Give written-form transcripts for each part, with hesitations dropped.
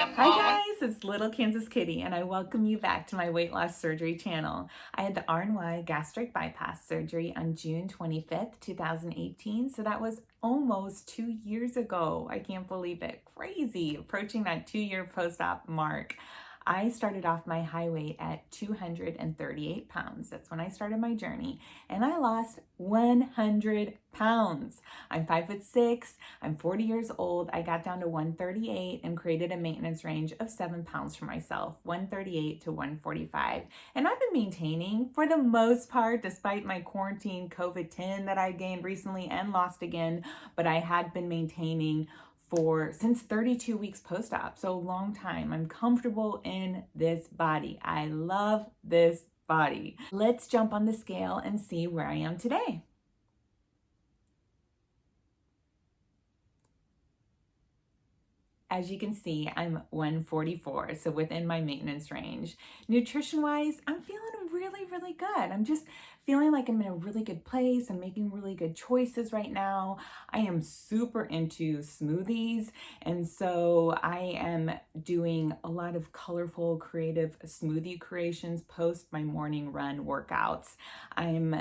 Hi guys, it's Little Kansas Kitty and I welcome you back to my weight loss surgery channel. I had the RNY gastric bypass surgery on June 25th, 2018, so that was almost 2 years ago. I can't believe it. Crazy, approaching that 2-year post-op mark. I started off my high weight at 238 pounds. That's when I started my journey, and I lost 100 pounds. I'm 5'6". I'm 40 years old. I got down to 138 and created a maintenance range of 7 pounds for myself, 138 to 145. And I've been maintaining for the most part, despite my quarantine COVID-10 that I gained recently and lost again, but I had been maintaining since 32 weeks post-op, so a long time. I'm comfortable in this body. I love this body. Let's jump on the scale and see where I am today. As you can see, I'm 144, so within my maintenance range. Nutrition-wise, I'm feeling really, really good. I'm just feeling like I'm in a really good place. I'm making really good choices right now. I am super into smoothies, and so I am doing a lot of colorful, creative smoothie creations post my morning run workouts. I'm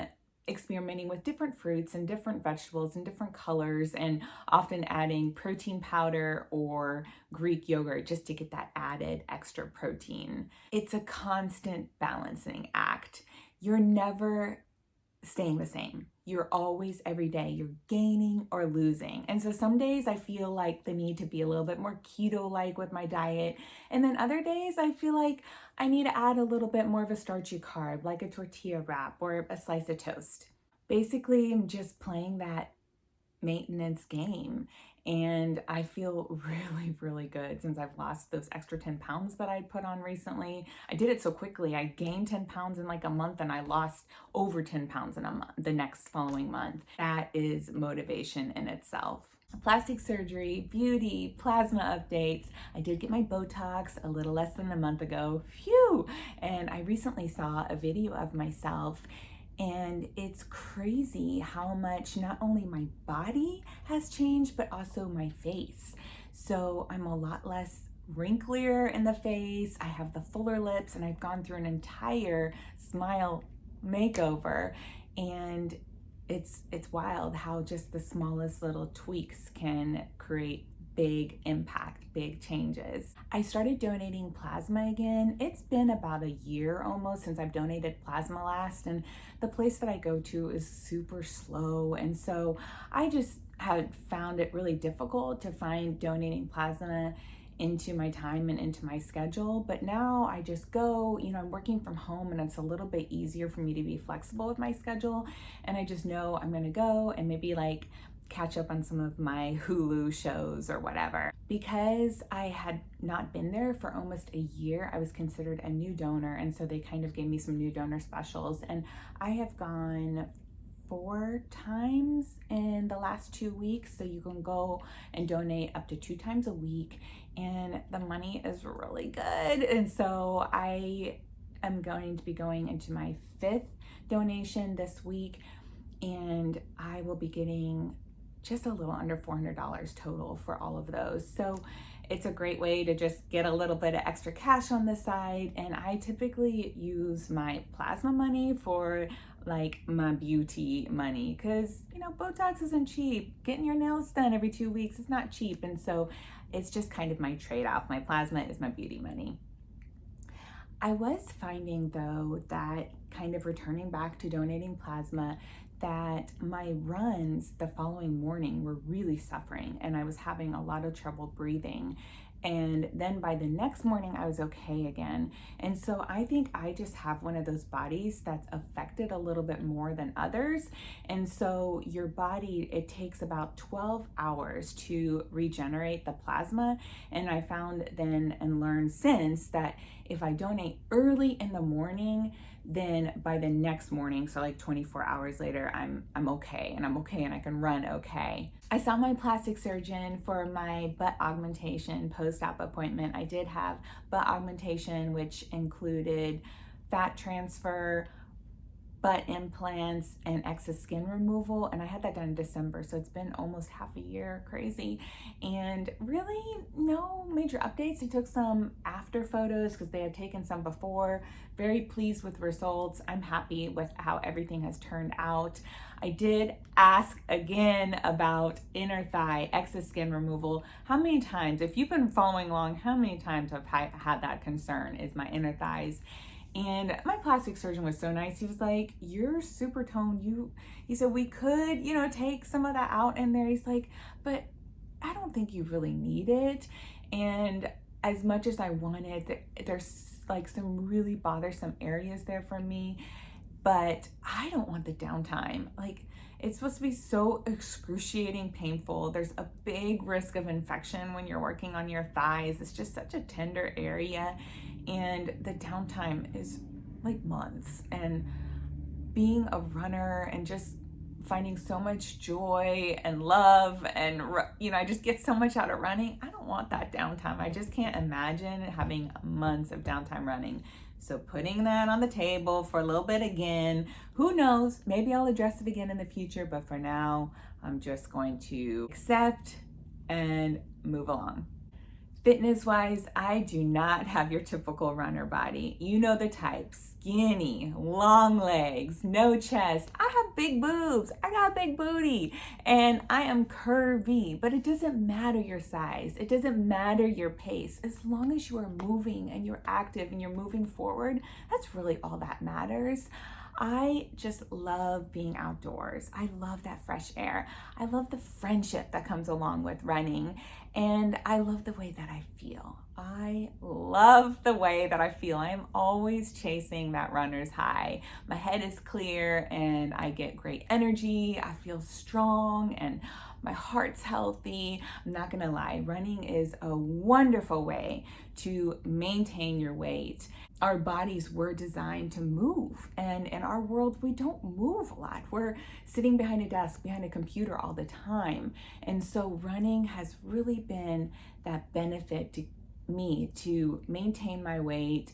experimenting with different fruits and different vegetables and different colors, and often adding protein powder or Greek yogurt just to get that added extra protein. It's a constant balancing act. You're never staying the same. You're always, every day, you're gaining or losing. And so some days I feel like the need to be a little bit more keto-like with my diet. And then other days I feel like I need to add a little bit more of a starchy carb, like a tortilla wrap or a slice of toast. Basically, I'm just playing that maintenance game, and I feel really, really good since I've lost those extra 10 pounds that I'd put on recently. I did it so quickly. I gained 10 pounds in like a month, and I lost over 10 pounds in a month, the next following month. That is motivation in itself. Plastic surgery, beauty, plasma updates. I did get my Botox a little less than a month ago. Phew! And I recently saw a video of myself, and it's crazy how much not only my body has changed, but also my face. So I'm a lot less wrinklier in the face. I have the fuller lips, and I've gone through an entire smile makeover. And it's wild how just the smallest little tweaks can create big impact, big changes. I started donating plasma again. It's been about a year almost since I've donated plasma last, and the place that I go to is super slow. And so I just had found it really difficult to find donating plasma into my time and into my schedule. But now I just go, I'm working from home, and it's a little bit easier for me to be flexible with my schedule. And I just know I'm gonna go and maybe like catch up on some of my Hulu shows or whatever. Because I had not been there for almost a year, I was considered a new donor, and so they kind of gave me some new donor specials, and I have gone 4 times in the last 2 weeks. So you can go and donate up to 2 times a week, and the money is really good. And so I am going to be going into my 5th donation this week, and I will be getting just a little under $400 total for all of those. So it's a great way to just get a little bit of extra cash on the side. And I typically use my plasma money for like my beauty money, because Botox isn't cheap. Getting your nails done every 2 weeks is not cheap. And so it's just kind of my trade-off. My plasma is my beauty money. I was finding though that kind of returning back to donating plasma, that my runs the following morning were really suffering, and I was having a lot of trouble breathing. And then by the next morning, I was okay again. And so I think I just have one of those bodies that's affected a little bit more than others. And so your body, it takes about 12 hours to regenerate the plasma. And I found then and learned since that if I donate early in the morning, then by the next morning, so like 24 hours later, I'm okay, and I can run okay. I saw my plastic surgeon for my butt augmentation post-op appointment. I did have butt augmentation, which included fat transfer, butt implants and excess skin removal, and I had that done in December, so it's been almost half a year. Crazy. And really no major updates. I took some after photos because they had taken some before. Very pleased with results. I'm happy with how everything has turned out. I did ask again about inner thigh excess skin removal. How many times, if you've been following along, how many times I've had that concern is my inner thighs. And my plastic surgeon was so nice. He was like, you're super toned. He said, we could, take some of that out in there. He's like, but I don't think you really need it. And as much as I wanted, there's like some really bothersome areas there for me, but I don't want the downtime. Like, it's supposed to be so excruciating painful. There's a big risk of infection when you're working on your thighs. It's just such a tender area. And the downtime is like months. And being a runner and just finding so much joy and love and, I just get so much out of running. I don't want that downtime. I just can't imagine having months of downtime running. So putting that on the table for a little bit again, who knows, maybe I'll address it again in the future, but for now, I'm just going to accept and move along. Fitness-wise, I do not have your typical runner body. You know the type: skinny, long legs, no chest. I have big boobs, I got a big booty, and I am curvy, but it doesn't matter your size. It doesn't matter your pace. As long as you are moving and you're active and you're moving forward, that's really all that matters. I just love being outdoors. I love that fresh air. I love the friendship that comes along with running. And I love the way that I feel. I love the way that I feel. I am always chasing that runner's high. My head is clear and I get great energy. I feel strong and my heart's healthy. I'm not gonna lie, running is a wonderful way to maintain your weight. Our bodies were designed to move, and in our world, we don't move a lot. We're sitting behind a desk, behind a computer all the time. And so running has really been that benefit to me to maintain my weight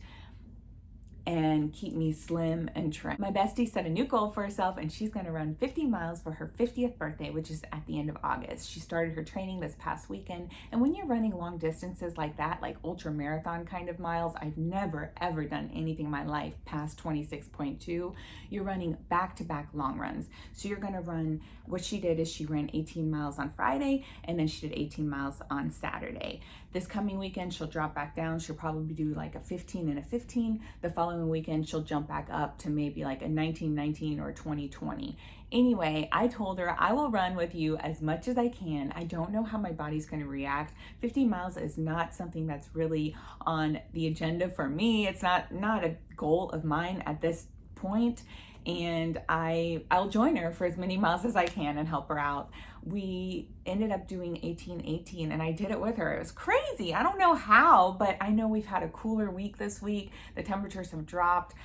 and keep me slim and trim. My bestie set a new goal for herself, and she's gonna run 50 miles for her 50th birthday, which is at the end of August. She started her training this past weekend, and when you're running long distances like that, like ultra marathon kind of miles, I've never ever done anything in my life past 26.2. You're running back-to-back long runs. So you're gonna run, what she did is she ran 18 miles on Friday, and then she did 18 miles on Saturday. This coming weekend, she'll drop back down. She'll probably do like a 15 and a 15. The following weekend, she'll jump back up to maybe like a 19-19 or 20-20. Anyway, I told her I will run with you as much as I can. I don't know how my body's going to react. 50 miles is not something that's really on the agenda for me. It's not a goal of mine at this point. And I'll join her for as many miles as I can and help her out. We ended up doing 18-18 and I did it with her. It was crazy. I don't know how, but I know we've had a cooler week this week. The temperatures have dropped.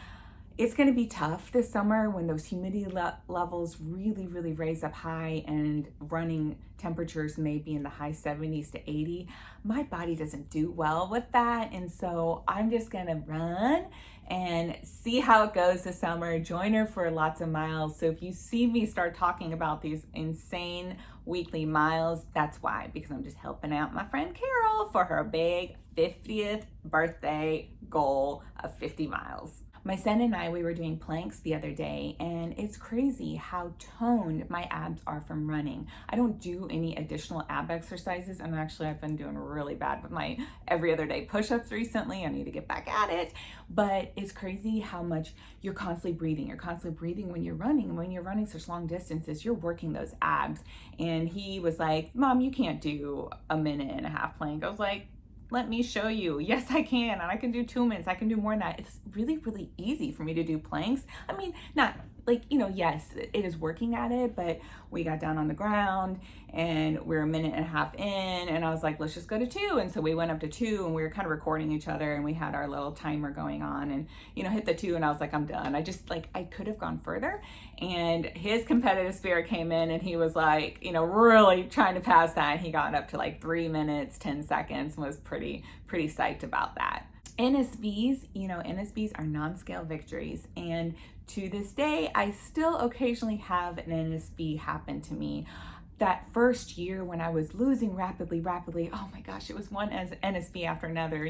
It's going to be tough this summer when those humidity levels really, really raise up high and running temperatures may be in the high 70s to 80. My body doesn't do well with that. And so I'm just going to run and see how it goes this summer. Join her for lots of miles. So if you see me start talking about these insane weekly miles, that's why, because I'm just helping out my friend Carol for her big 50th birthday goal of 50 miles. My son and I, we were doing planks the other day, and it's crazy how toned my abs are from running. I don't do any additional ab exercises, and actually I've been doing really bad with my every other day push-ups recently. I need to get back at it, but it's crazy how much you're constantly breathing. You're constantly breathing when you're running, and when you're running such long distances, you're working those abs. And he was like, Mom, you can't do a minute and a half plank. I was like, let me show you. Yes, I can. And I can do 2 minutes. I can do more than that. It's really, really easy for me to do planks. I mean, not like, yes, it is working at it, but we got down on the ground and we're a minute and a half in, and I was like, let's just go to 2. And so we went up to 2 and we were kind of recording each other, and we had our little timer going on, and, hit the 2 and I was like, I'm done. I could have gone further. And his competitive spirit came in and he was like, really trying to pass that. And he got up to like 3 minutes, 10 seconds and was pretty psyched about that. NSVs, NSVs are non-scale victories. And to this day, I still occasionally have an NSV happen to me. That first year when I was losing rapidly, oh my gosh, it was one NSV after another,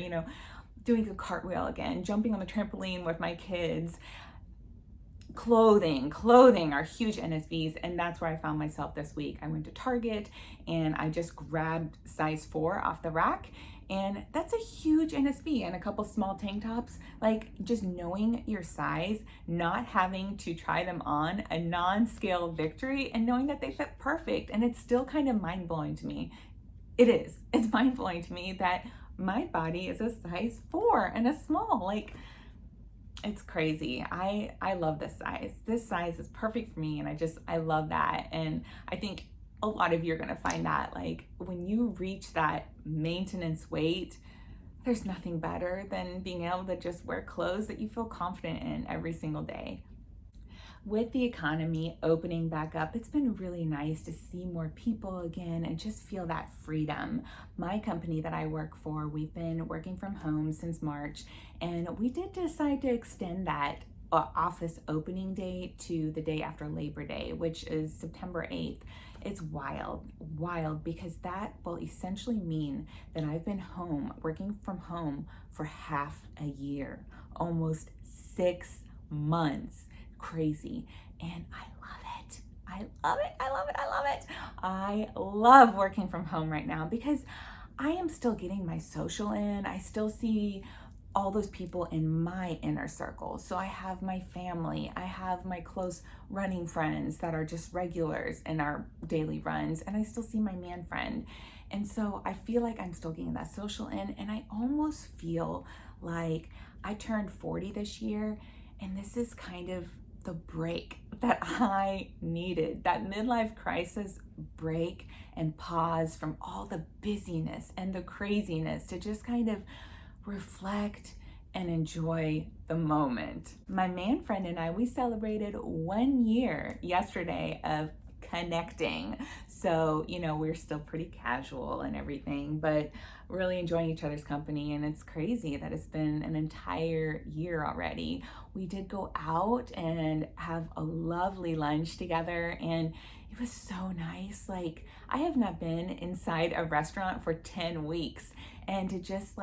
doing a cartwheel again, jumping on the trampoline with my kids. Clothing are huge NSVs, and that's where I found myself this week. I went to Target and I just grabbed size 4 off the rack, and that's a huge NSV, and a couple small tank tops. Like, just knowing your size, not having to try them on, a non-scale victory, and knowing that they fit perfect. And it's still kind of mind-blowing to me. It's mind-blowing to me that my body is a size 4 and a small. Like, it's crazy. I love this size. This size is perfect for me, and I love that. And I think a lot of you are going to find that, like, when you reach that maintenance weight, there's nothing better than being able to just wear clothes that you feel confident in every single day. With the economy opening back up, it's been really nice to see more people again and just feel that freedom. My company that I work for, we've been working from home since March, and we did decide to extend that office opening date to the day after Labor Day, which is September 8th. It's wild, because that will essentially mean that I've been working from home for half a year, almost 6 months. Crazy. And I love it. I love working from home right now because I am still getting my social in. I still see all those people in my inner circle. So I have my family, I have my close running friends that are just regulars in our daily runs, and I still see my man friend. And so I feel like I'm still getting that social in, and I almost feel like I turned 40 this year, and this is kind of the break that I needed, that midlife crisis break and pause from all the busyness and the craziness to just kind of reflect and enjoy the moment. My man friend and I, we celebrated 1 year yesterday of connecting. So, we're still pretty casual and everything, but really enjoying each other's company. And it's crazy that it's been an entire year already. We did go out and have a lovely lunch together, and it was so nice. Like, I have not been inside a restaurant for 10 weeks, and to just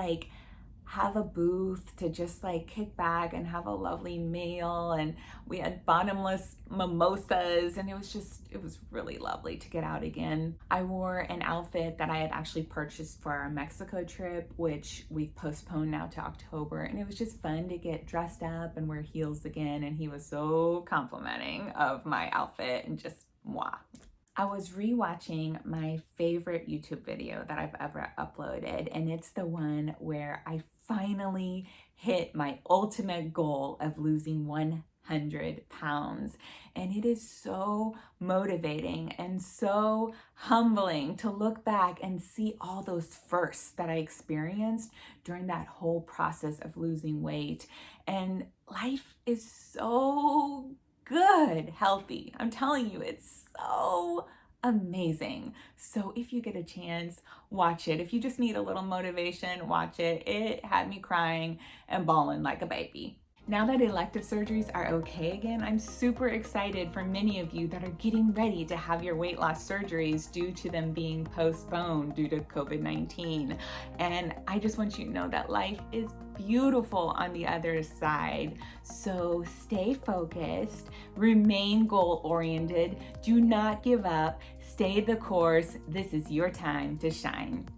have a booth to just kick back and have a lovely meal, and we had bottomless mimosas, and it was really lovely to get out again. I wore an outfit that I had actually purchased for our Mexico trip, which we've postponed now to October, and it was just fun to get dressed up and wear heels again, and he was so complimenting of my outfit and just mwah. I was rewatching my favorite YouTube video that I've ever uploaded, and it's the one where I finally hit my ultimate goal of losing 100 pounds. And it is so motivating and so humbling to look back and see all those firsts that I experienced during that whole process of losing weight. And life is so good, healthy. I'm telling you, it's so amazing. So if you get a chance, watch it. If you just need a little motivation, watch it. It had me crying and bawling like a baby. Now that elective surgeries are okay again, I'm super excited for many of you that are getting ready to have your weight loss surgeries due to them being postponed due to COVID-19. And I just want you to know that life is beautiful on the other side. So stay focused, remain goal-oriented, do not give up, stay the course. This is your time to shine.